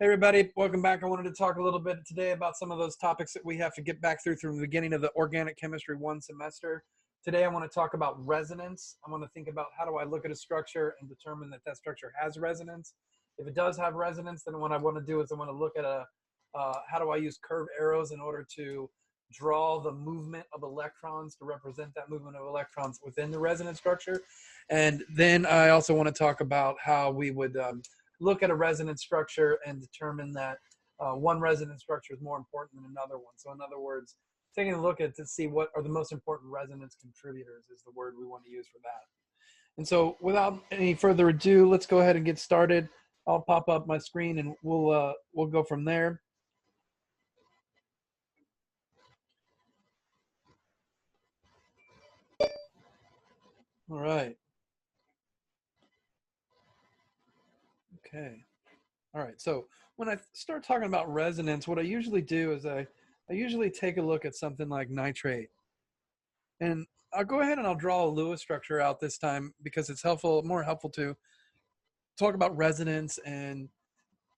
Hey everybody, welcome back. I wanted to talk a little bit today about some of those topics that we have to get back through the beginning of the Organic Chemistry 1 semester. Today I want to talk about resonance. I want to think about how do I look at a structure and determine that that structure has resonance. If it does have resonance, then what I want to do is I want to look at how do I use curved arrows in order to draw the movement of electrons to represent that movement of electrons within the resonance structure. And then I also want to talk about how we would look at a resonance structure and determine that one resonance structure is more important than another one. So in other words, taking a look at to see what are the most important resonance contributors is the word we want to use for that. And so without any further ado, let's go ahead and get started. I'll pop up my screen and we'll go from there. All right. Okay. All right. So when I start talking about resonance, what I usually do is I usually take a look at something like nitrate. And I'll go ahead and I'll draw a Lewis structure out this time because it's more helpful to talk about resonance and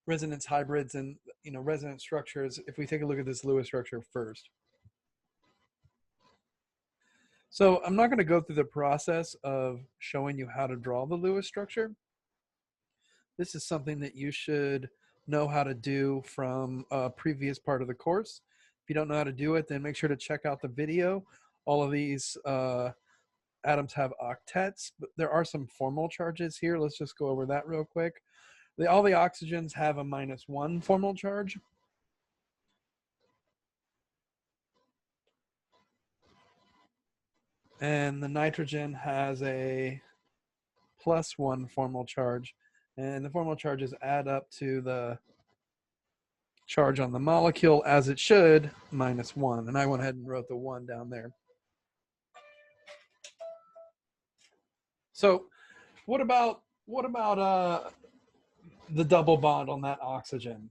resonance hybrids and resonance structures if we take a look at this Lewis structure first. So I'm not going to go through the process of showing you how to draw the Lewis structure. This is something that you should know how to do from a previous part of the course. If you don't know how to do it, then make sure to check out the video. All of these atoms have octets, but there are some formal charges here. Let's just go over that real quick. All the oxygens have a -1 formal charge. And the nitrogen has a +1 formal charge. And the formal charges add up to the charge on the molecule as it should, -1. And I went ahead and wrote the 1 down there. So what about the double bond on that oxygen?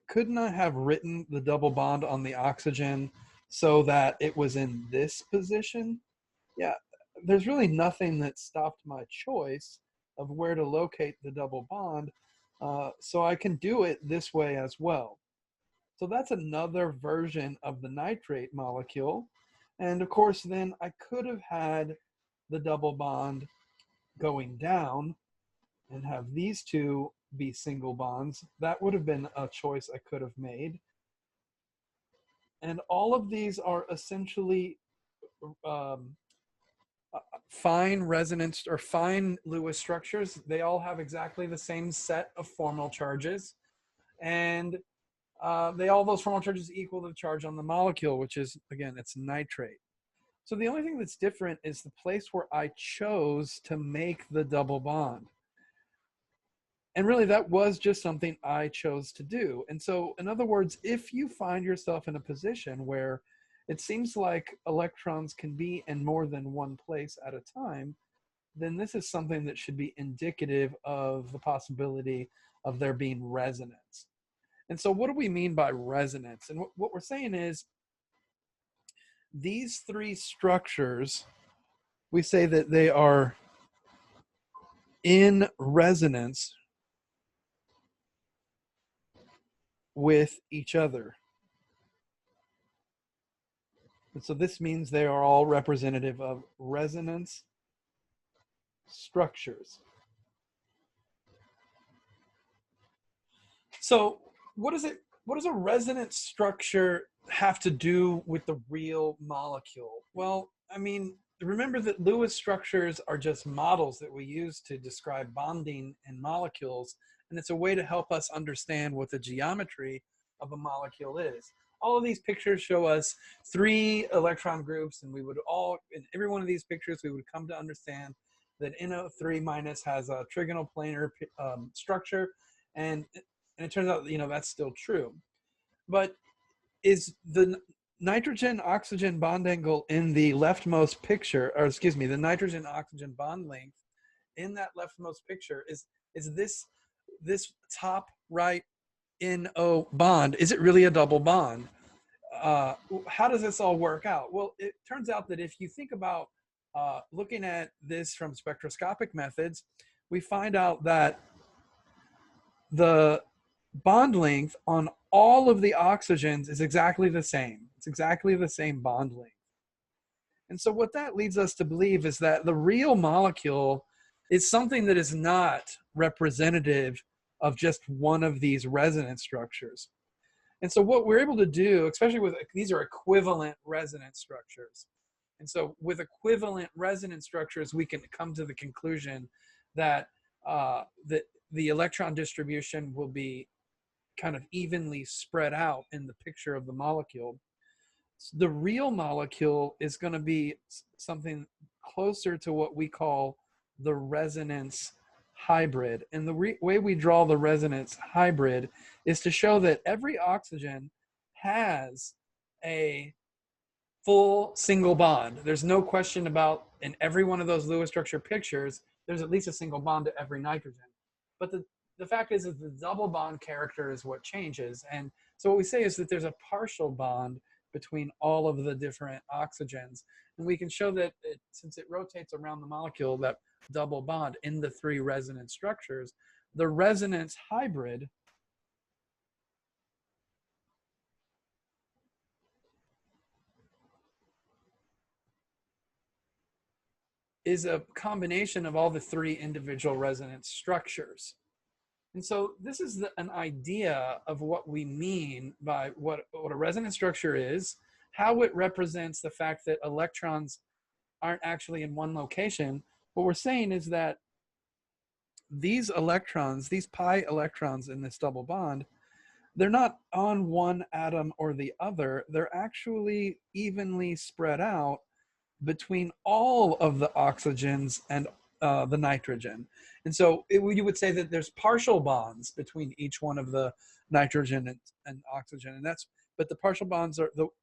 Couldn't I have written the double bond on the oxygen so that it was in this position? Yeah, there's really nothing that stopped my choice of where to locate the double bond. So I can do it this way as well. So that's another version of the nitrate molecule. And of course, then I could have had the double bond going down and have these two be single bonds. That would have been a choice I could have made. And all of these are essentially fine resonance or fine Lewis structures. They all have exactly the same set of formal charges. And all those formal charges equal the charge on the molecule, which is, again, it's nitrate. So the only thing that's different is the place where I chose to make the double bond. And really, that was just something I chose to do. And so, in other words, if you find yourself in a position where it seems like electrons can be in more than one place at a time, then this is something that should be indicative of the possibility of there being resonance. And so what do we mean by resonance? And what we're saying is these three structures, we say that they are in resonance with each other. And so this means they are all representative of resonance structures. So what does a resonance structure have to do with the real molecule? Well, I mean, remember that Lewis structures are just models that we use to describe bonding in molecules, and it's a way to help us understand what the geometry of a molecule is. All of these pictures show us 3 electron groups, and in every one of these pictures, we would come to understand that NO3- has a trigonal planar structure, and it turns out, that's still true. But is the nitrogen-oxygen bond angle in the leftmost picture, or excuse me, the nitrogen-oxygen bond length in that leftmost picture, is this top right NO bond, is it really a double bond? How does this all work out? Well, it turns out that if you think about looking at this from spectroscopic methods, we find out that the bond length on all of the oxygens is exactly the same. It's exactly the same bond length. And so what that leads us to believe is that the real molecule is something that is not representative of just one of these resonance structures. And so what we're able to do, especially with these are equivalent resonance structures. And so with equivalent resonance structures, we can come to the conclusion that that the electron distribution will be kind of evenly spread out in the picture of the molecule. The real molecule is going to be something closer to what we call the resonance hybrid. And the way we draw the resonance hybrid is to show that every oxygen has a full single bond. There's no question about, in every one of those Lewis structure pictures, there's at least a single bond to every nitrogen. But the fact is that the double bond character is what changes. And so what we say is that there's a partial bond between all of the different oxygens. And we can show that since it rotates around the molecule, that double bond in the three resonance structures, the resonance hybrid is a combination of all the three individual resonance structures. And so this is an idea of what we mean by what a resonance structure is, how it represents the fact that electrons aren't actually in one location. What we're saying is that these electrons, these pi electrons in this double bond, they're not on one atom or the other. They're actually evenly spread out between all of the oxygens and the nitrogen. And so you would say that there's partial bonds between each one of the nitrogen and oxygen. And but the partial bonds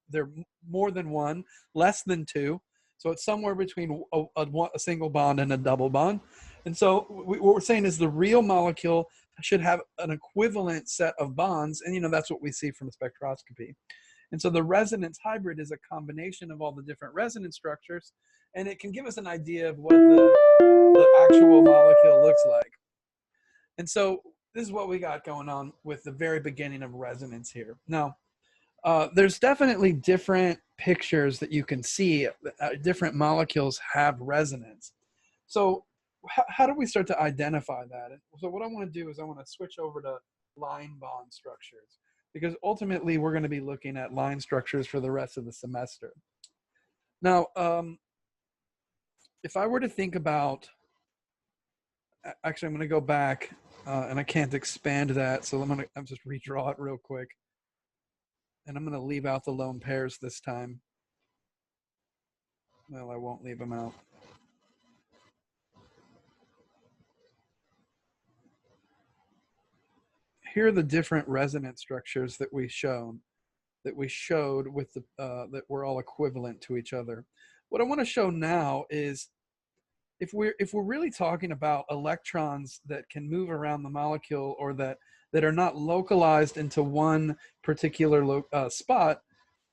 they're more than one, less than two. So it's somewhere between a single bond and a double bond. And so what we're saying is the real molecule should have an equivalent set of bonds. And, that's what we see from spectroscopy. And so the resonance hybrid is a combination of all the different resonance structures, and it can give us an idea of what the actual molecule looks like. And so this is what we got going on with the very beginning of resonance here. Now, there's definitely different pictures that you can see. Different molecules have resonance. So how do we start to identify that? So what I want to do is I want to switch over to line bond structures, because ultimately we're going to be looking at line structures for the rest of the semester. Now, if I were to think about, actually, I'm going to go back and I can't expand that. So I'm just redraw it real quick. And I'm going to leave out the lone pairs this time. Well, I won't leave them out. Here are the different resonance structures that we showed with the that were all equivalent to each other. What I want to show now is if we're really talking about electrons that can move around the molecule, or that are not localized into one particular spot,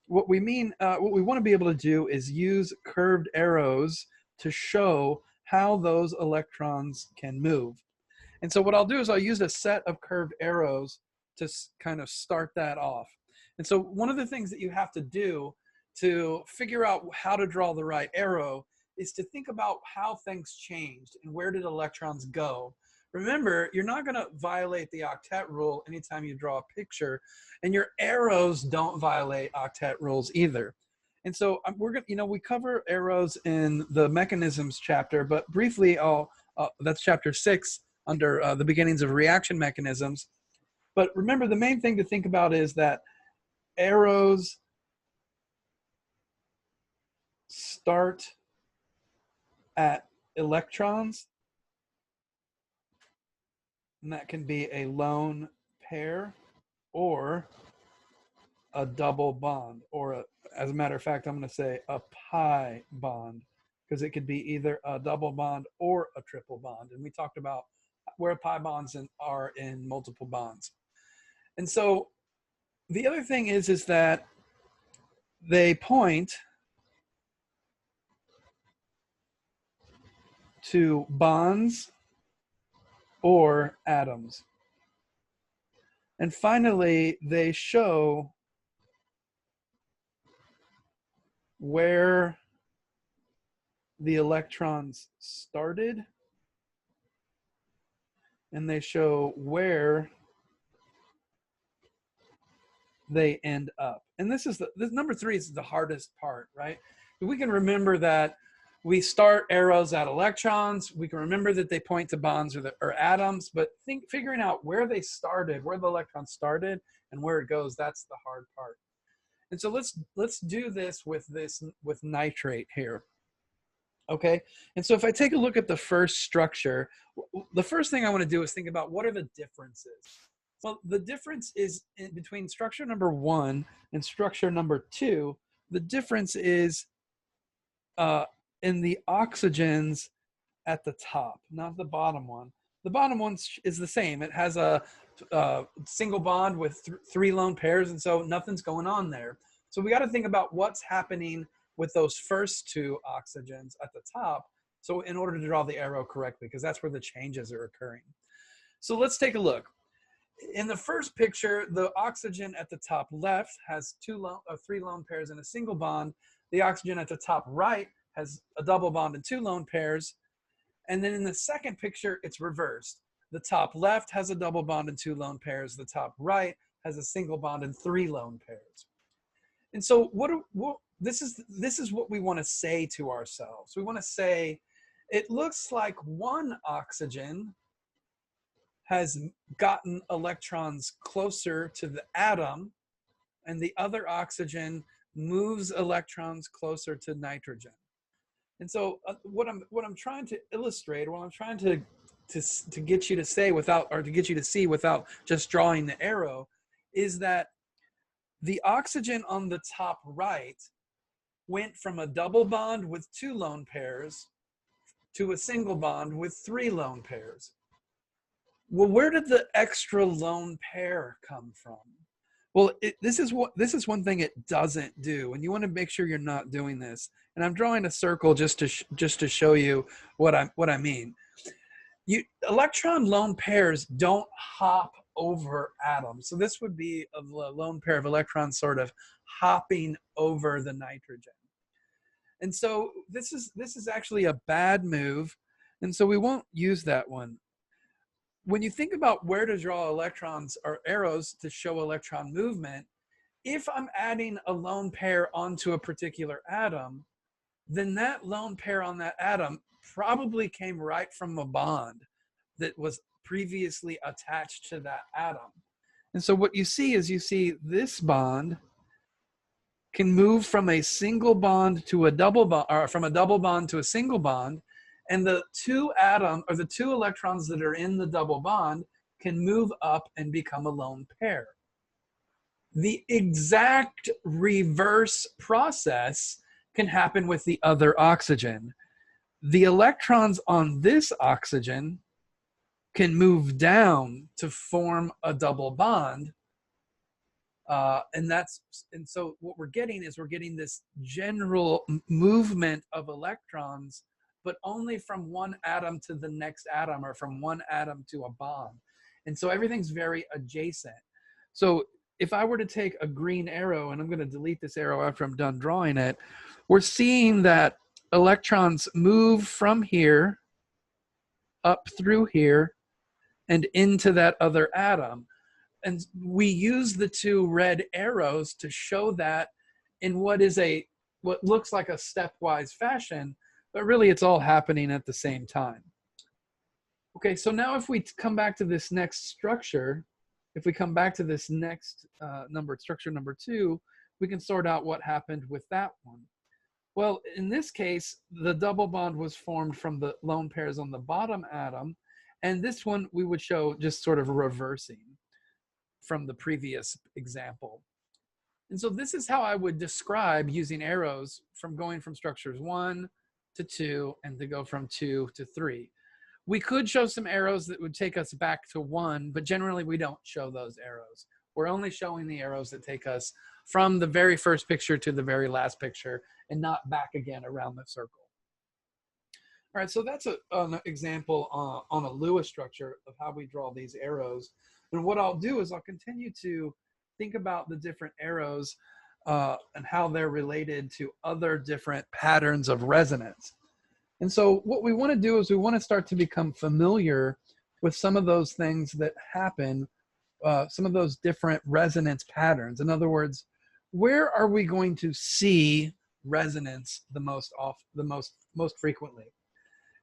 what we want to be able to do is use curved arrows to show how those electrons can move. And so what I'll do is I'll use a set of curved arrows to kind of start that off. And so one of the things that you have to do to figure out how to draw the right arrow is to think about how things changed and where did electrons go. Remember, you're not going to violate the octet rule anytime you draw a picture, and your arrows don't violate octet rules either. And so we cover arrows in the mechanisms chapter, but briefly, that's chapter 6 under the beginnings of reaction mechanisms. But remember, the main thing to think about is that arrows start at electrons, and that can be a lone pair or a double bond, or as a matter of fact, I'm going to say a pi bond, because it could be either a double bond or a triple bond. And we talked about where pi bonds are in multiple bonds. And so the other thing is that they point to bonds or atoms. And finally, they show where the electrons started, and they show where they end up. And this number 3 is the hardest part, right? We can remember that we start arrows at electrons. We can remember that they point to bonds or atoms, but figuring out where they started, where the electron started and where it goes, that's the hard part. And so let's do this with nitrate here. Okay, and so if I take a look at the first structure, the first thing I want to do is think about what are the differences. Well, the difference is between structure number 1 and structure number 2. The difference is in the oxygens at the top, not the bottom one. The bottom one is the same. It has a single bond with 3 lone pairs, and so nothing's going on there. So we got to think about what's happening with those first 2 oxygens at the top, so in order to draw the arrow correctly, because that's where the changes are occurring. So let's take a look. In the first picture, the oxygen at the top left has 3 lone pairs and a single bond. The oxygen at the top right has a double bond and 2 lone pairs. And then in the second picture, it's reversed. The top left has a double bond and 2 lone pairs. The top right has a single bond and 3 lone pairs. And so this is what we want to say to ourselves. We want to say, it looks like one oxygen has gotten electrons closer to the atom, and the other oxygen moves electrons closer to nitrogen. And so what I'm trying to illustrate, or what I'm trying to get you to say to get you to see without just drawing the arrow, is that the oxygen on the top right went from a double bond with 2 lone pairs to a single bond with 3 lone pairs. Well, where did the extra lone pair come from? Well, this is one thing it doesn't do, and you want to make sure you're not doing this. And I'm drawing a circle just to show you what I mean. Electron lone pairs don't hop over atoms. So this would be a lone pair of electrons sort of hopping over the nitrogen. And so this is actually a bad move, and so we won't use that one. When you think about where to draw electrons or arrows to show electron movement, if I'm adding a lone pair onto a particular atom, then that lone pair on that atom probably came right from a bond that was previously attached to that atom. And so what you see is this bond can move from a single bond to a double bond, or from a double bond to a single bond, and the 2 electrons that are in the double bond can move up and become a lone pair. The exact reverse process can happen with the other oxygen. The electrons on this oxygen can move down to form a double bond. And so what we're getting this general movement of electrons, but only from one atom to the next atom, or from one atom to a bond. And so everything's very adjacent. So if I were to take a green arrow, and I'm going to delete this arrow after I'm done drawing it, we're seeing that electrons move from here up through here and into that other atom. And we use the 2 red arrows to show that in what looks like a stepwise fashion, but really it's all happening at the same time. Okay, so now if we come back to this next structure, if we come back to this next structure number 2, we can sort out what happened with that one. Well, in this case, the double bond was formed from the lone pairs on the bottom atom, and this one we would show just sort of reversing from the previous example. And so this is how I would describe using arrows from going from structures 1 to 2 and to go from 2 to 3. We could show some arrows that would take us back to 1, but generally we don't show those arrows. We're only showing the arrows that take us from the very first picture to the very last picture, and not back again around the circle. All right, so that's an example on a Lewis structure of how we draw these arrows. And what I'll do is I'll continue to think about the different arrows and how they're related to other different patterns of resonance. And so what we want to do is we want to start to become familiar with some of those things that happen, some of those different resonance patterns. In other words, where are we going to see resonance the most frequently?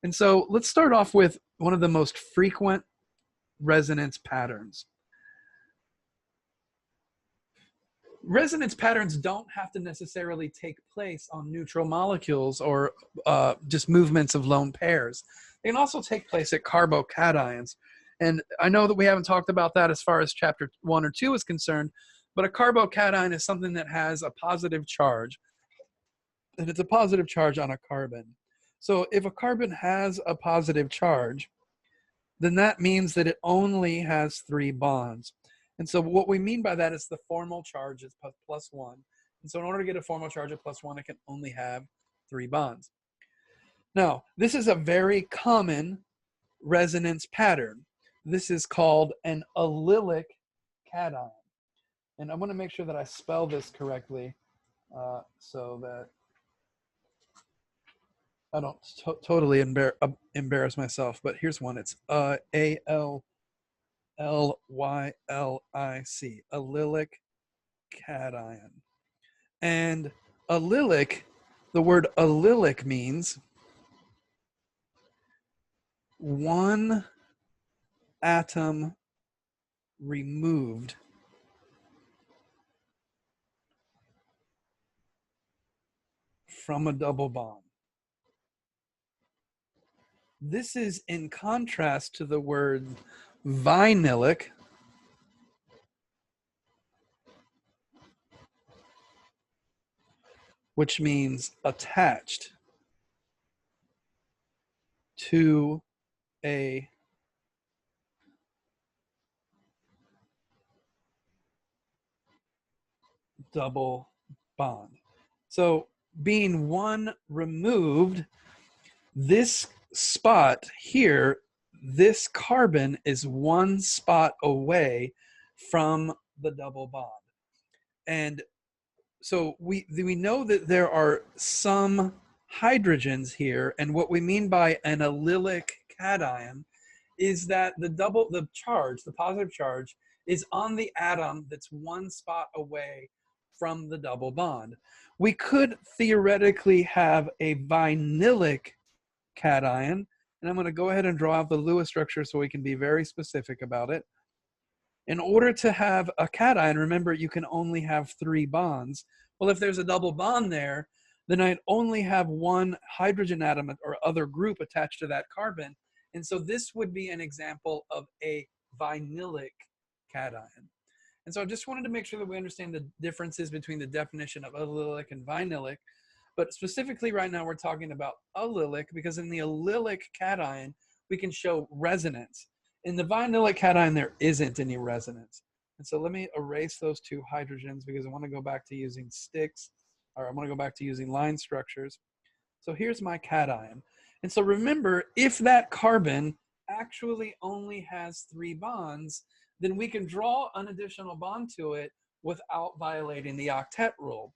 And so let's start off with one of the most frequent resonance patterns. Resonance patterns don't have to necessarily take place on neutral molecules or just movements of lone pairs. They can also take place at carbocations. And I know that we haven't talked about that as far as chapter 1 or 2 is concerned, but a carbocation is something that has a positive charge, and it's a positive charge on a carbon. So if a carbon has a positive charge, then that means that it only has 3 bonds. And so what we mean by that is the formal charge is +1. And so in order to get a formal charge of +1, it can only have 3 bonds. Now, this is a very common resonance pattern. This is called an allylic cation. And I want to make sure that I spell this correctly so that I don't totally embarrass myself. But here's one. It's A-L-L-Y-L-I-C, allylic cation. And allylic, the word allylic means one atom removed from a double bond. This is in contrast to the word vinylic, which means attached to a double bond. So being one removed, this spot here, this carbon is one spot away from the double bond. And so we know that there are some hydrogens here, and what we mean by an allylic cation is that the charge, the positive charge, is on the atom that's one spot away from the double bond. We could theoretically have a vinylic cation, and I'm going to go ahead and draw out the Lewis structure so we can be very specific about it. In order to have a cation, remember, you can only have 3 bonds. Well, if there's a double bond there, then I'd only have one hydrogen atom or other group attached to that carbon. And so this would be an example of a vinylic cation. And so I just wanted to make sure that we understand the differences between the definition of allylic and vinylic. But specifically right now, we're talking about allylic because in the allylic cation, we can show resonance. In the vinylic cation, there isn't any resonance. And so let me erase those 2 hydrogens because I want to go back to using sticks, or I want to go back to using line structures. So here's my cation. And so remember, if that carbon actually only has 3 bonds, then we can draw an additional bond to it without violating the octet rule.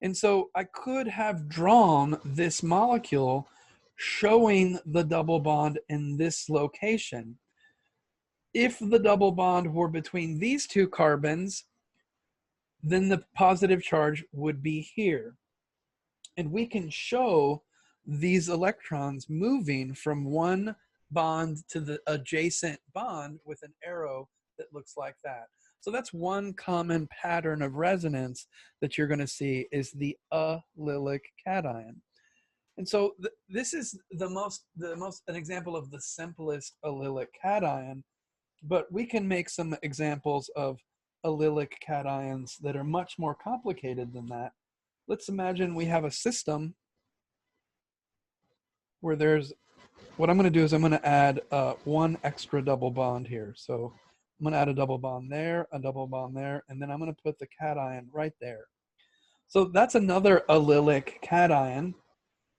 And so I could have drawn this molecule showing the double bond in this location. If the double bond were between these 2 carbons, then the positive charge would be here. And we can show these electrons moving from one bond to the adjacent bond with an arrow that looks like that. So that's one common pattern of resonance that you're going to see is the allylic cation. And so this is an example of the simplest allylic cation, but we can make some examples of allylic cations that are much more complicated than that. Let's imagine we have a system where what I'm going to do is I'm going to add one extra double bond here. So I'm going to add a double bond there, a double bond there, and then I'm going to put the cation right there. So that's another allylic cation.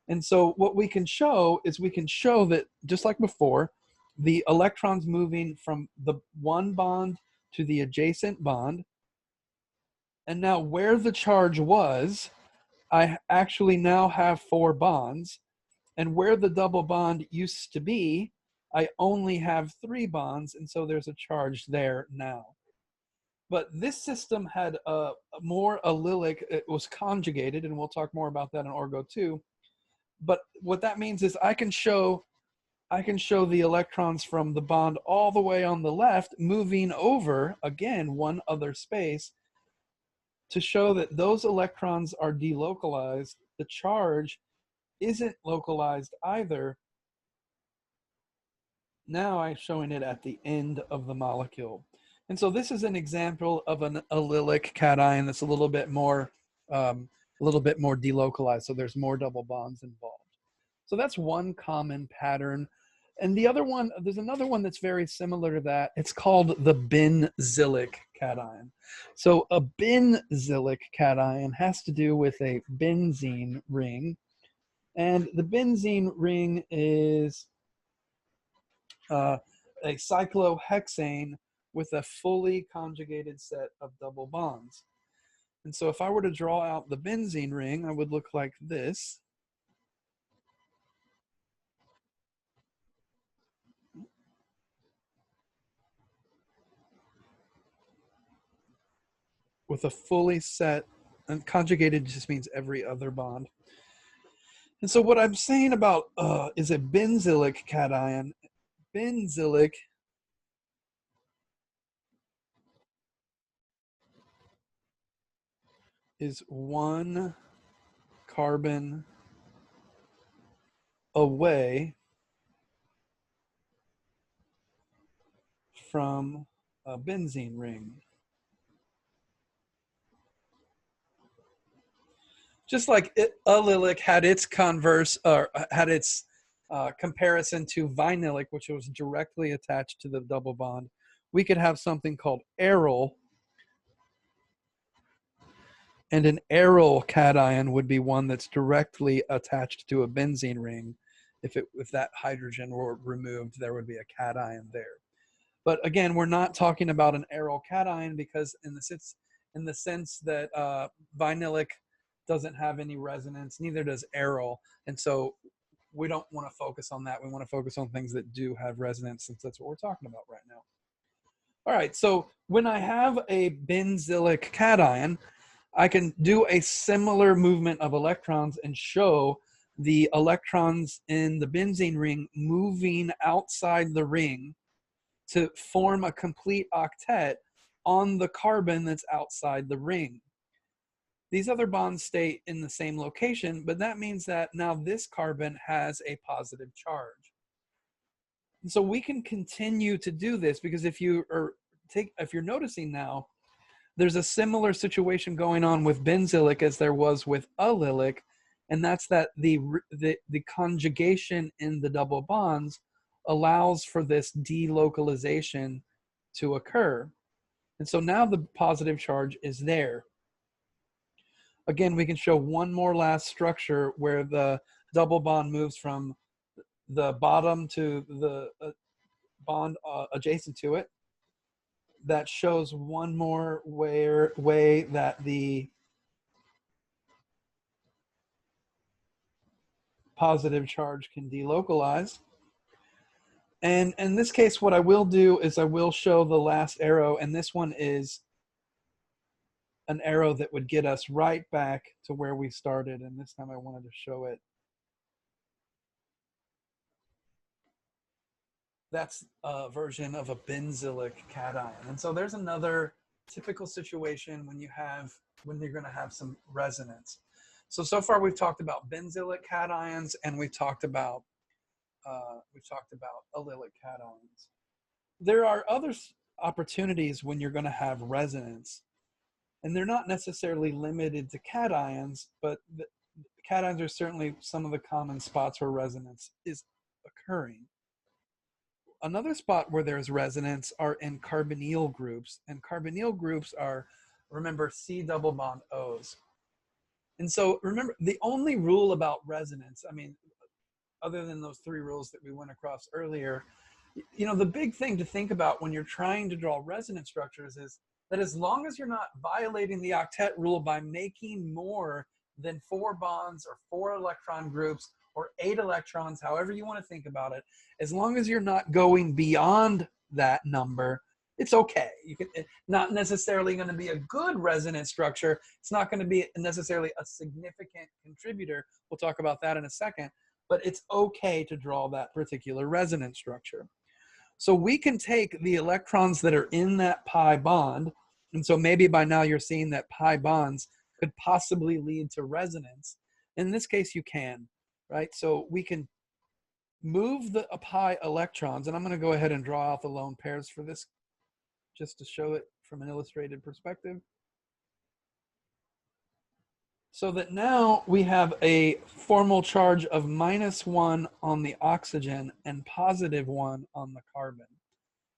And so what we can show is we can show that, just like before, the electrons moving from the one bond to the adjacent bond. And now where the charge was, I actually now have 4 bonds. And where the double bond used to be, I only have 3 bonds. And so there's a charge there now. But this system had a more allylic, it was conjugated, and we'll talk more about that in Orgo 2. But what that means is I can show the electrons from the bond all the way on the left moving over, again, one other space, to show that those electrons are delocalized. The charge isn't localized either. Now I'm showing it at the end of the molecule. And so this is an example of an allylic cation that's a little bit more delocalized. So there's more double bonds involved. So that's one common pattern. And the other one, there's another one that's very similar to that. It's called the benzylic cation. So a benzylic cation has to do with a benzene ring. And the benzene ring is a cyclohexane with a fully conjugated set of double bonds. And so if I were to draw out the benzene ring, I would look like this. With a fully set, and conjugated just means every other bond. And so what I'm saying about is a benzylic cation. Benzylic is 1 carbon away from a benzene ring. Just like allylic had its converse, or had its comparison to vinylic, which was directly attached to the double bond, we could have something called aryl. And an aryl cation would be one that's directly attached to a benzene ring. If that hydrogen were removed, there would be a cation there. But again, we're not talking about an aryl cation because in the sense that vinylic doesn't have any resonance, neither does aryl. And so we don't want to focus on that. We want to focus on things that do have resonance, since that's what we're talking about right now. All right, so when I have a benzylic cation, I can do a similar movement of electrons and show the electrons in the benzene ring moving outside the ring to form a complete octet on the carbon that's outside the ring. These other bonds stay in the same location, but that means that now this carbon has a positive charge. And so we can continue to do this, because if you're noticing now, there's a similar situation going on with benzylic as there was with allylic, and that's that the conjugation in the double bonds allows for this delocalization to occur. And so now the positive charge is there. Again, we can show one more last structure where the double bond moves from the bottom to the bond adjacent to it. That shows one more way that the positive charge can delocalize. And in this case, what I will do is I will show the last arrow, and this one is an arrow that would get us right back to where we started. And this time I wanted to show it. That's a version of a benzylic cation. And so there's another typical situation when you're going to have some resonance. So far we've talked about benzylic cations, and we've talked about allylic cations. There are other opportunities when you're going to have resonance, and they're not necessarily limited to cations, but the cations are certainly some of the common spots where resonance is occurring. Another spot where there's resonance are in carbonyl groups, and carbonyl groups are, remember, C double bond O's. And so remember, the only rule about resonance, I mean, other than those 3 rules that we went across earlier, You know, the big thing to think about when you're trying to draw resonance structures is that as long as you're not violating the octet rule by making more than 4 bonds or 4 electron groups or 8 electrons, however you want to think about it, as long as you're not going beyond that number, it's okay. You can, not necessarily going to be a good resonance structure. It's not going to be necessarily a significant contributor. We'll talk about that in a second, but it's okay to draw that particular resonance structure. So we can take the electrons that are in that pi bond, and so maybe by now you're seeing that pi bonds could possibly lead to resonance. In this case, you can, right? So we can move the pi electrons, and I'm going to go ahead and draw out the lone pairs for this just to show it from an illustrated perspective. So that now we have a formal charge of -1 on the oxygen and +1 on the carbon.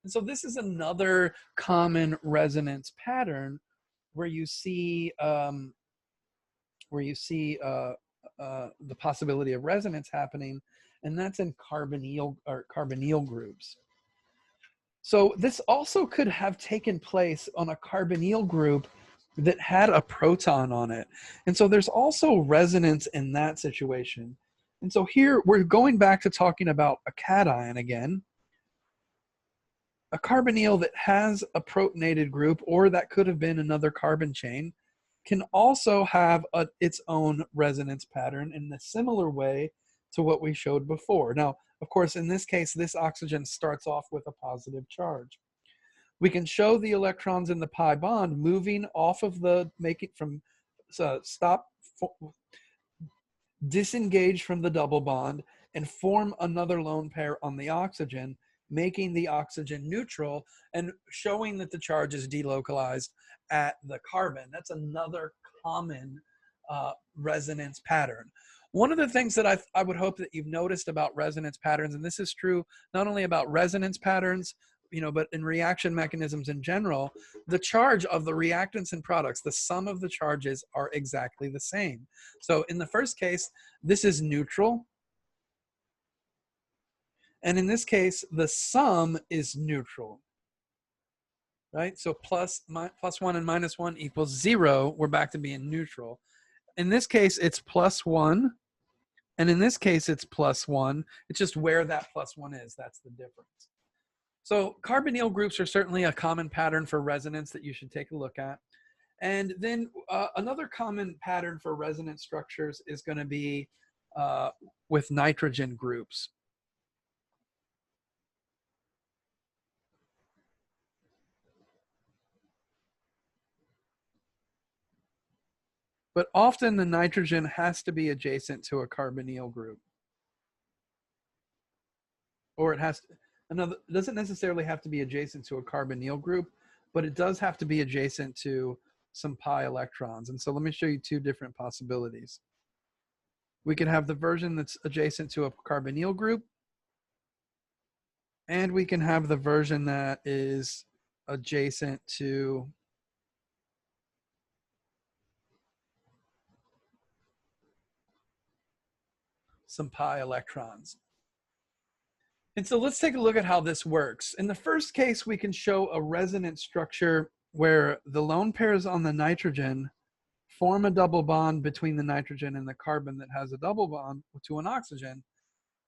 And so this is another common resonance pattern where you see the possibility of resonance happening, and that's in carbonyl groups. So this also could have taken place on a carbonyl group that had a proton on it. And so there's also resonance in that situation. And so here we're going back to talking about a cation again. A carbonyl that has a protonated group, or that could have been another carbon chain, can also have its own resonance pattern in a similar way to what we showed before. Now, of course, in this case, this oxygen starts off with a positive charge. We can show the electrons in the pi bond moving off of disengage from the double bond and form another lone pair on the oxygen, making the oxygen neutral and showing that the charge is delocalized at the carbon. That's another common resonance pattern. One of the things that I would hope that you've noticed about resonance patterns, and this is true not only about resonance patterns, but in reaction mechanisms in general, the charge of the reactants and products, the sum of the charges are exactly the same. So in the first case, this is neutral. And in this case, the sum is neutral, right? So plus 1 and -1 equals 0. We're back to being neutral. In this case, it's +1. And in this case, it's +1. It's just where that +1 is. That's the difference. So carbonyl groups are certainly a common pattern for resonance that you should take a look at. And then another common pattern for resonance structures is going to be with nitrogen groups. But often the nitrogen has to be adjacent to a carbonyl group. Or it doesn't necessarily have to be adjacent to a carbonyl group, but it does have to be adjacent to some pi electrons. And so let me show you 2 different possibilities. We can have the version that's adjacent to a carbonyl group, and we can have the version that is adjacent to some pi electrons. And so let's take a look at how this works. In the first case, we can show a resonance structure where the lone pairs on the nitrogen form a double bond between the nitrogen and the carbon that has a double bond to an oxygen.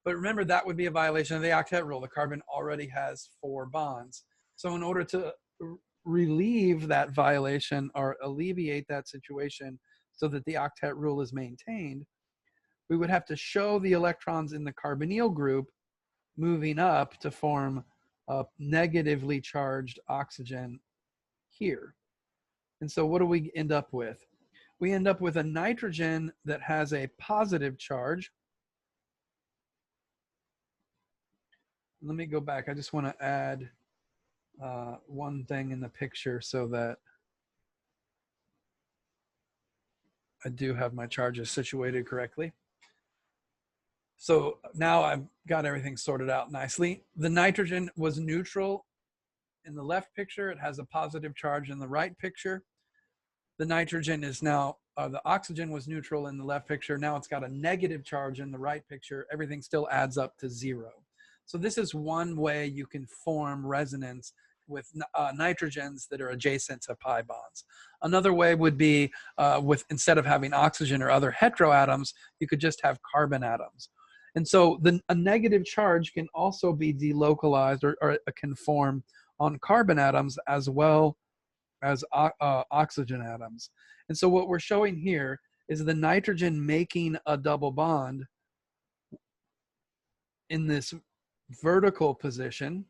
But remember, that would be a violation of the octet rule. The carbon already has 4 bonds. So in order to relieve that violation or alleviate that situation so that the octet rule is maintained, we would have to show the electrons in the carbonyl group moving up to form a negatively charged oxygen here. And so what do we end up with? We end up with a nitrogen that has a positive charge. Let me go back. I just want to add one thing in the picture so that I do have my charges situated correctly. So now I've got everything sorted out nicely. The nitrogen was neutral in the left picture. It has a positive charge in the right picture. The nitrogen is now, the oxygen was neutral in the left picture. Now it's got a negative charge in the right picture. Everything still adds up to 0. So this is one way you can form resonance with nitrogens that are adjacent to pi bonds. Another way would be instead of having oxygen or other heteroatoms, you could just have carbon atoms. And so a negative charge can also be delocalized or can form on carbon atoms as well as oxygen atoms. And so what we're showing here is the nitrogen making a double bond in this vertical position.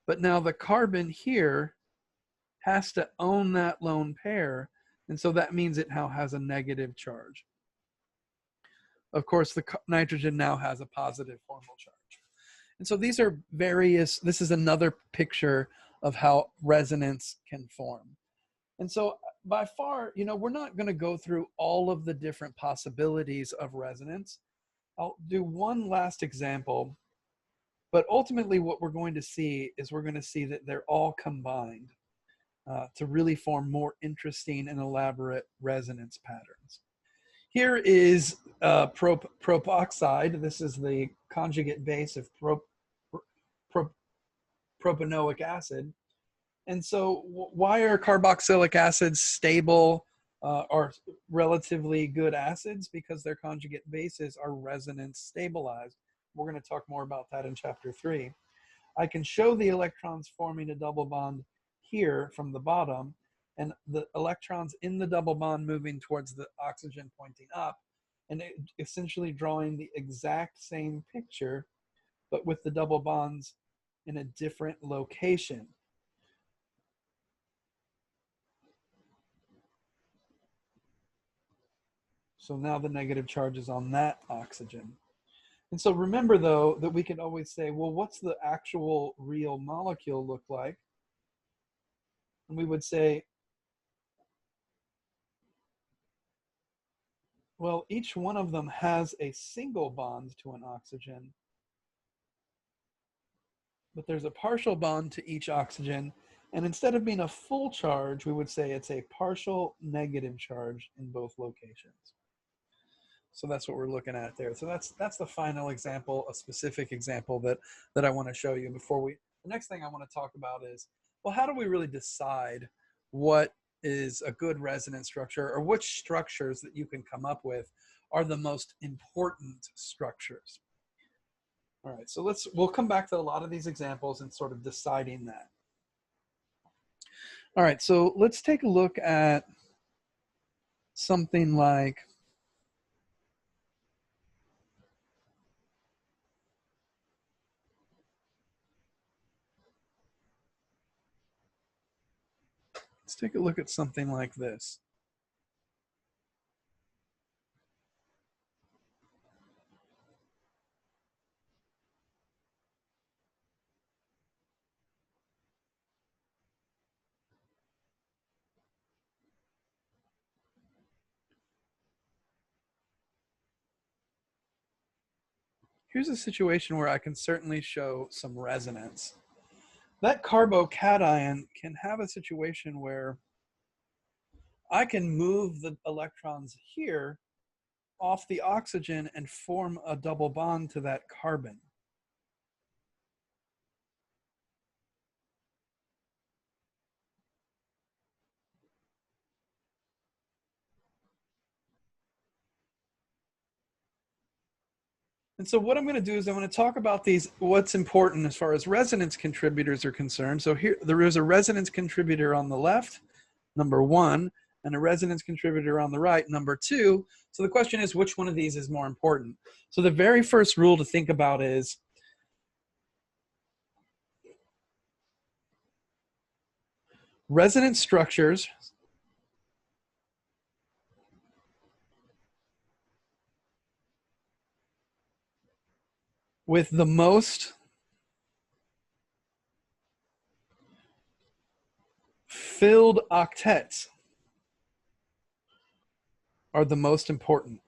But now the carbon here has to own that lone pair. And so that means it now has a negative charge. Of course, the nitrogen now has a positive formal charge. And so these are this is another picture of how resonance can form. And so by far, we're not going to go through all of the different possibilities of resonance. I'll do one last example, but ultimately what we're going to see is that they're all combined to really form more interesting and elaborate resonance patterns. Here is propoxide. This is the conjugate base of propanoic acid. And so why are carboxylic acids stable or relatively good acids? Because their conjugate bases are resonance stabilized. We're going to talk more about that in chapter 3. I can show the electrons forming a double bond here from the bottom, and the electrons in the double bond moving towards the oxygen pointing up, and essentially drawing the exact same picture, but with the double bonds in a different location. So now the negative charge is on that oxygen. And so remember, though, that we can always say, well, what's the actual real molecule look like? And we would say, well, each one of them has a single bond to an oxygen, but there's a partial bond to each oxygen. And instead of being a full charge, we would say it's a partial negative charge in both locations. So that's what we're looking at there. So that's the final example, a specific example that I want to show you the next thing I want to talk about is, well, how do we really decide what is a good resonance structure, or which structures that you can come up with are the most important structures? All right, so we'll come back to a lot of these examples and sort of deciding that. All right, so let's take a look at something like, let's take a look at something like this. Here's a situation where I can certainly show some resonance. That carbocation can have a situation where I can move the electrons here off the oxygen and form a double bond to that carbon. And so what I'm going to do is I'm going to talk about what's important as far as resonance contributors are concerned. So here, there is a resonance contributor on the left, number 1, and a resonance contributor on the right, number 2. So the question is, which one of these is more important? So the very first rule to think about is, resonance structures with the most filled octets are the most important.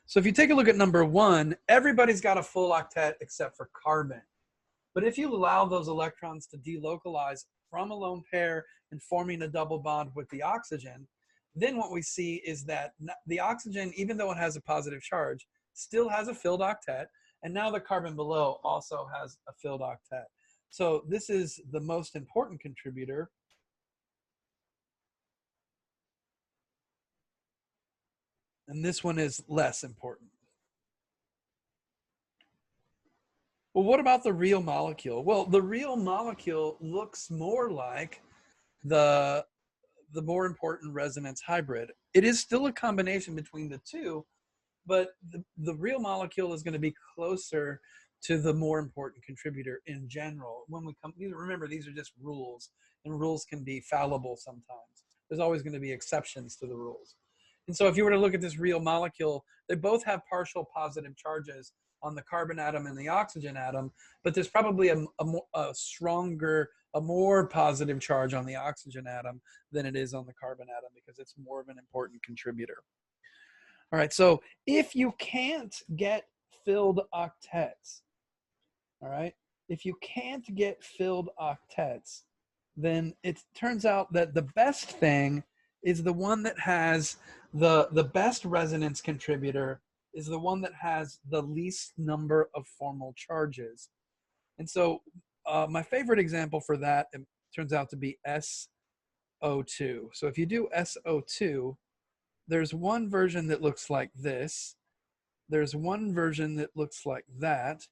So if you take a look at number 1, everybody's got a full octet except for carbon. But if you allow those electrons to delocalize from a lone pair and forming a double bond with the oxygen, then what we see is that the oxygen, even though it has a positive charge, still has a filled octet. And now the carbon below also has a filled octet. So this is the most important contributor. And this one is less important. Well, what about the real molecule? Well, the real molecule looks more like the more important resonance hybrid. It is still a combination between the two, but the real molecule is going to be closer to the more important contributor in general. When we come, remember, these are just rules, and rules can be fallible sometimes. There's always going to be exceptions to the rules. And so if you were to look at this real molecule, they both have partial positive charges on the carbon atom and the oxygen atom, but there's probably a stronger, a more positive charge on the oxygen atom than it is on the carbon atom because it's more of an important contributor. All right, so if you can't get filled octets, all right, if you can't get filled octets, then it turns out that the best thing is the one that has the best resonance contributor is the one that has the least number of formal charges. And so my favorite example for that, it turns out to be SO2. So if you do SO2, there's one version that looks like this. There's one version that looks like that.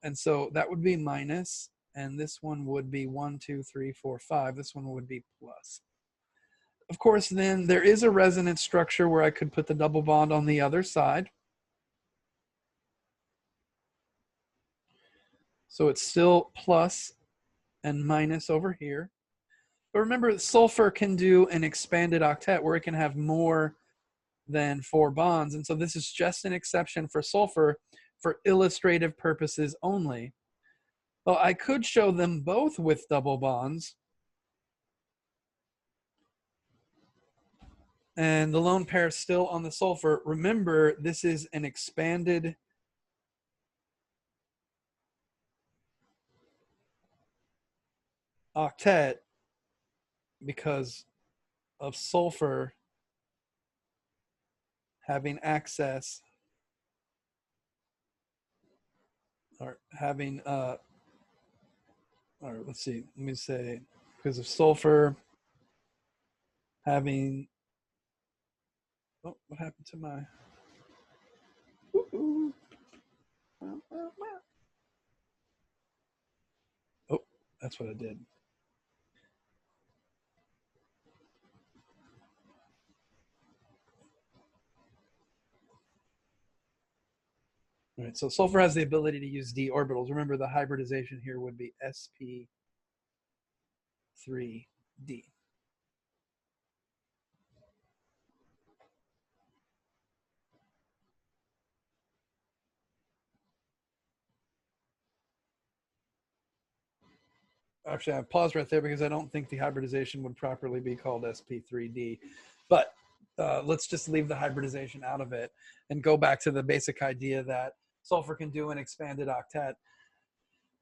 And so that would be minus, and this one would be 1, 2, 3, 4, 5. This one would be plus. Of course, then there is a resonance structure where I could put the double bond on the other side. So it's still plus and minus over here. But remember, sulfur can do an expanded octet where it can have more than 4 bonds. And so this is just an exception for sulfur for illustrative purposes only. Well, I could show them both with double bonds. And the lone pair still on the sulfur. Remember, this is an expanded octet because of sulfur having access or having, or let's see, let me say, because of sulfur having, oh, what happened to my, oh, that's what I did. All right, so sulfur has the ability to use d orbitals. Remember, the hybridization here would be sp3d. Actually, I paused right there because I don't think the hybridization would properly be called sp3d. But let's just leave the hybridization out of it and go back to the basic idea that sulfur can do an expanded octet.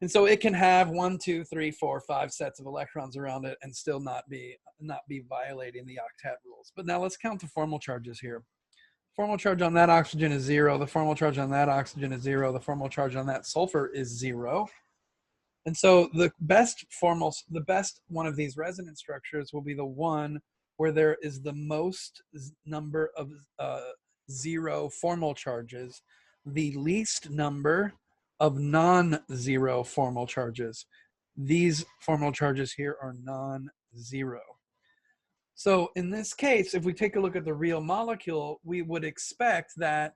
And so it can have 1, 2, 3, 4, 5 sets of electrons around it and still not be violating the octet rules. But now let's count the formal charges here. Formal charge on that oxygen is 0. The formal charge on that oxygen is 0. The formal charge on that sulfur is 0. And so the best one of these resonance structures will be the one where there is the most number of 0 formal charges, the least number of non-zero formal charges. These formal charges here are non-zero. So in this case, if we take a look at the real molecule, we would expect that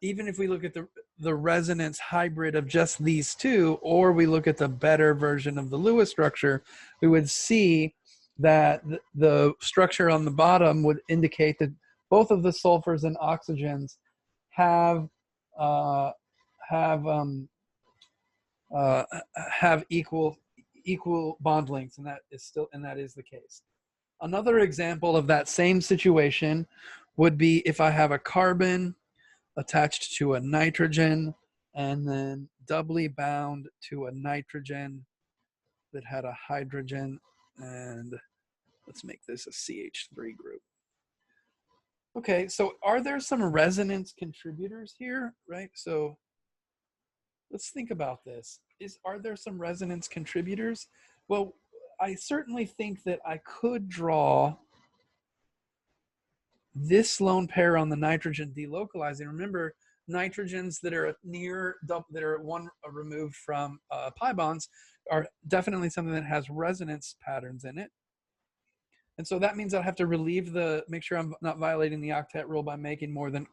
even if we look at the resonance hybrid of just these two, or we look at the better version of the Lewis structure, we would see that the structure on the bottom would indicate that both of the sulfurs and oxygens have equal bond lengths, and that is the case. Another example of that same situation would be if I have a carbon attached to a nitrogen and then doubly bound to a nitrogen that had a hydrogen, and let's make this a CH3 group. Okay, so are there some resonance contributors here, right? So let's think about this. Are there some resonance contributors? Well, I certainly think that I could draw this lone pair on the nitrogen delocalizing. Remember, nitrogens that are near that are one removed from pi bonds are definitely something that has resonance patterns in it. And so that means I'll have to make sure I'm not violating the octet rule by making more than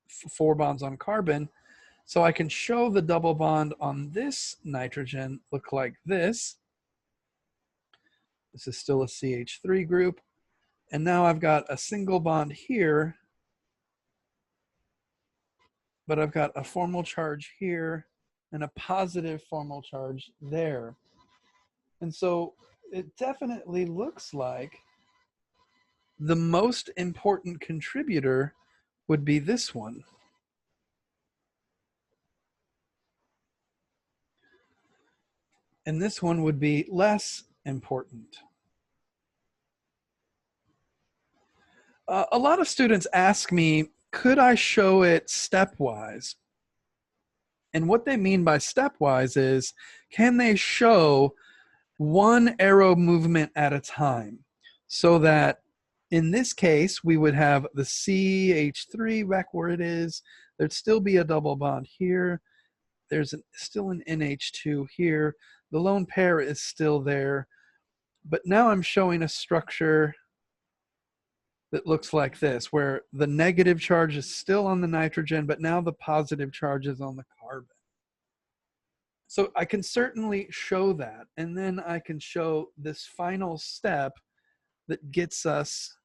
4 bonds on carbon. So I can show the double bond on this nitrogen look like this. This is still a CH3 group. And now I've got a single bond here, but I've got a formal charge here and a positive formal charge there. And so it definitely looks like the most important contributor would be this one. And this one would be less important. A lot of students ask me, could I show it stepwise? And what they mean by stepwise is, can they show one arrow movement at a time? So that in this case, we would have the CH3 back where it is. There'd still be a double bond here. There's still an NH2 here. The lone pair is still there. But now I'm showing a structure that looks like this, where the negative charge is still on the nitrogen, but now the positive charge is on the carbon. So I can certainly show that. And then I can show this final step that gets us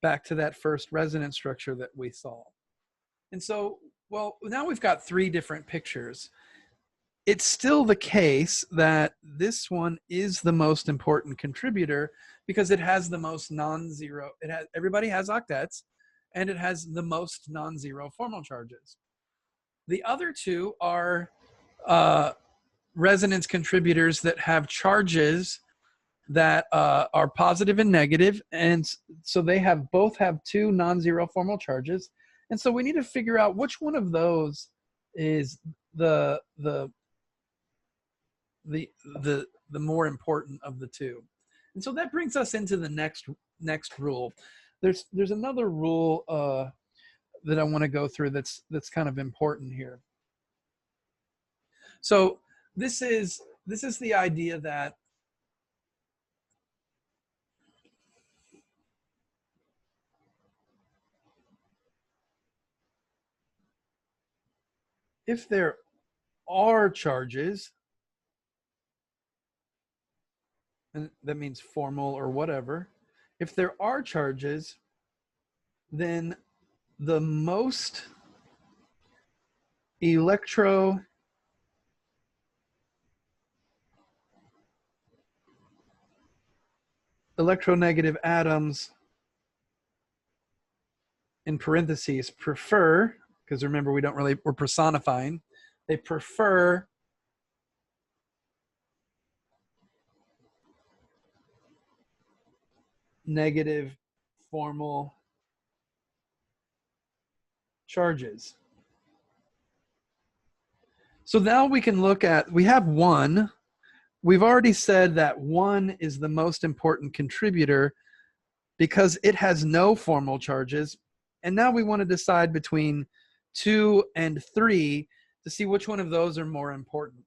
back to that first resonance structure that we saw. And so, well, now we've got 3 different pictures. It's still the case that this one is the most important contributor because it has the most non-zero. Everybody has octets, and it has the most non-zero formal charges. The other 2 are resonance contributors that have charges that are positive and negative, and so they both have 2 non-zero formal charges. And so we need to figure out which one of those is the more important of the 2. And so that brings us into the next rule. There's another rule that I want to go through that's kind of important here. So this is the idea that if there are charges, and that means formal or whatever, if there are charges, then the most electronegative atoms in parentheses prefer, because remember we're personifying, they prefer negative formal charges. So now we can look at, we have 1. We've already said that 1 is the most important contributor because it has no formal charges. And now we want to decide between 2 and 3 to see which one of those are more important.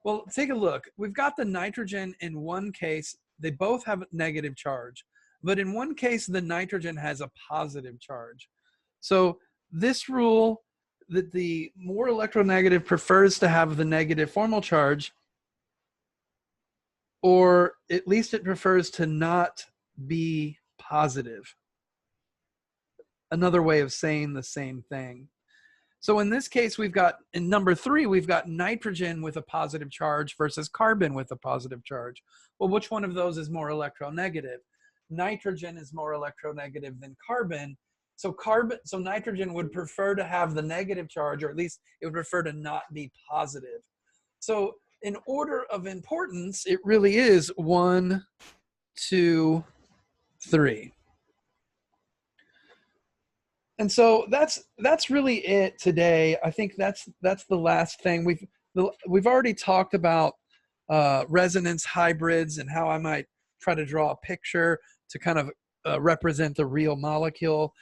Well, take a look. We've got the nitrogen in one case. They both have a negative charge. But in one case, the nitrogen has a positive charge. So this rule that the more electronegative prefers to have the negative formal charge, or at least it prefers to not be positive. Another way of saying the same thing. So in this case, we've got, in number 3, we've got nitrogen with a positive charge versus carbon with a positive charge. Well, which one of those is more electronegative? Nitrogen is more electronegative than carbon. So nitrogen would prefer to have the negative charge, or at least it would prefer to not be positive. So in order of importance, it really is 1, 2, 3. And so that's really it today. I think that's the last thing we've already talked about resonance hybrids and how I might try to draw a picture to kind of represent the real molecule.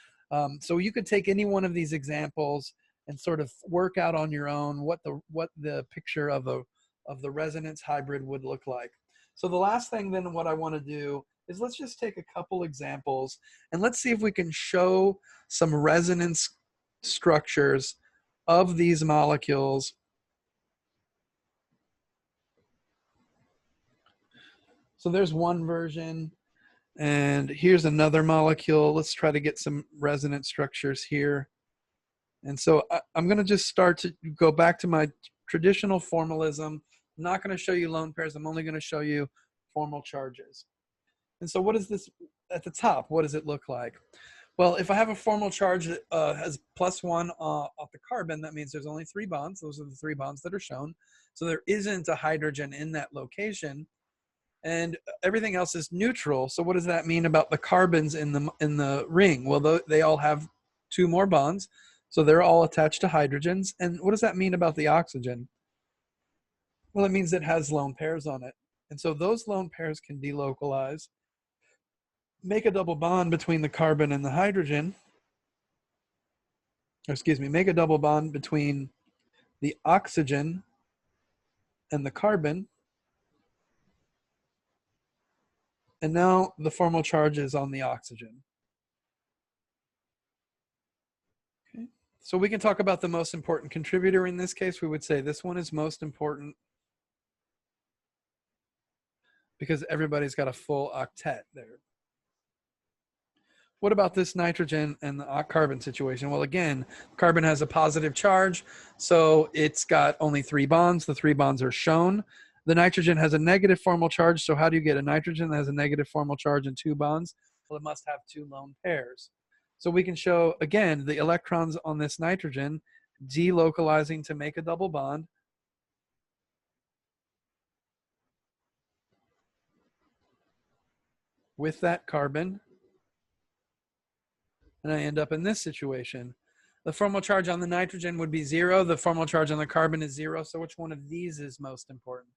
So you could take any one of these examples and sort of work out on your own what the picture of the resonance hybrid would look like. So the last thing then what I want to do is let's just take a couple examples and let's see if we can show some resonance structures of these molecules. So there's one version, and here's another molecule. Let's try to get some resonance structures here. And so I'm going to just start to go back to my traditional formalism. I'm not going to show you lone pairs. I'm only going to show you formal charges. And so what is this at the top? What does it look like? Well, if I have a formal charge that has +1 off the carbon, that means there's only 3 bonds. Those are the 3 bonds that are shown. So there isn't a hydrogen in that location. And everything else is neutral. So what does that mean about the carbons in the ring? Well, they all have 2 more bonds. So they're all attached to hydrogens. And what does that mean about the oxygen? Well, it means it has lone pairs on it. And so those lone pairs can delocalize, make a double bond between the carbon and the hydrogen. Or excuse me, make a double bond between the oxygen and the carbon. And now the formal charge is on the oxygen. Okay. So we can talk about the most important contributor in this case. We would say this one is most important because everybody's got a full octet there. What about this nitrogen and the carbon situation? Well, again, carbon has a positive charge, so it's got only 3 bonds. The 3 bonds are shown. The nitrogen has a negative formal charge, so how do you get a nitrogen that has a negative formal charge and 2 bonds? Well, it must have 2 lone pairs. So we can show, again, the electrons on this nitrogen delocalizing to make a double bond. With that carbon. And I end up in this situation. The formal charge on the nitrogen would be 0. The formal charge on the carbon is 0. So which one of these is most important?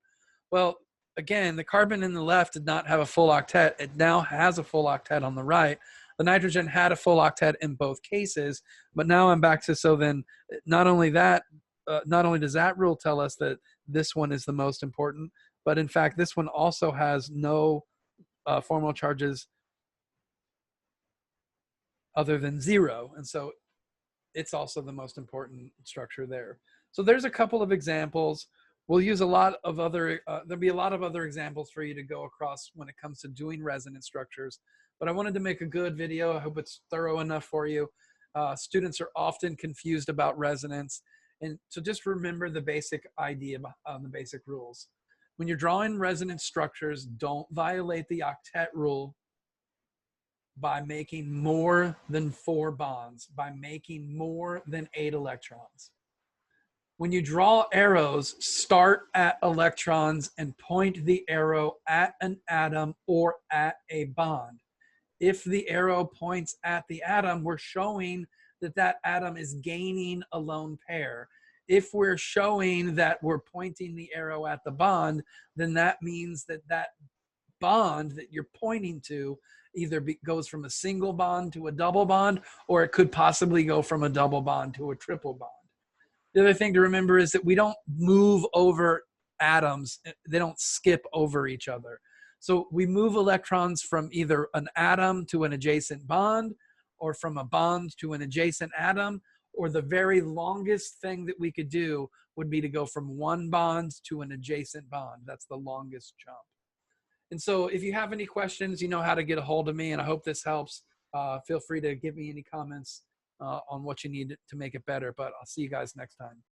Well, again, the carbon in the left did not have a full octet. It now has a full octet on the right. The nitrogen had a full octet in both cases, but now I'm back to, so then not only that, not only does that rule tell us that this one is the most important, but in fact, this one also has no formal charges other than 0. And so it's also the most important structure there. So there's a couple of examples. We'll use a lot of other, there'll be a lot of other examples for you to go across when it comes to doing resonance structures. But I wanted to make a good video. I hope it's thorough enough for you. Students are often confused about resonance. And so just remember the basic idea, the basic rules. When you're drawing resonance structures, don't violate the octet rule by making more than 4 bonds, by making more than 8 electrons. When you draw arrows, start at electrons and point the arrow at an atom or at a bond. If the arrow points at the atom, we're showing that that atom is gaining a lone pair. If we're showing that we're pointing the arrow at the bond, then that means that that bond that you're pointing to either goes from a single bond to a double bond, or it could possibly go from a double bond to a triple bond. The other thing to remember is that we don't move over atoms. They don't skip over each other. So we move electrons from either an atom to an adjacent bond, or from a bond to an adjacent atom, or the very longest thing that we could do would be to go from one bond to an adjacent bond. That's the longest jump. And so if you have any questions, you know how to get a hold of me, and I hope this helps. Feel free to give me any comments on what you need to make it better, but I'll see you guys next time.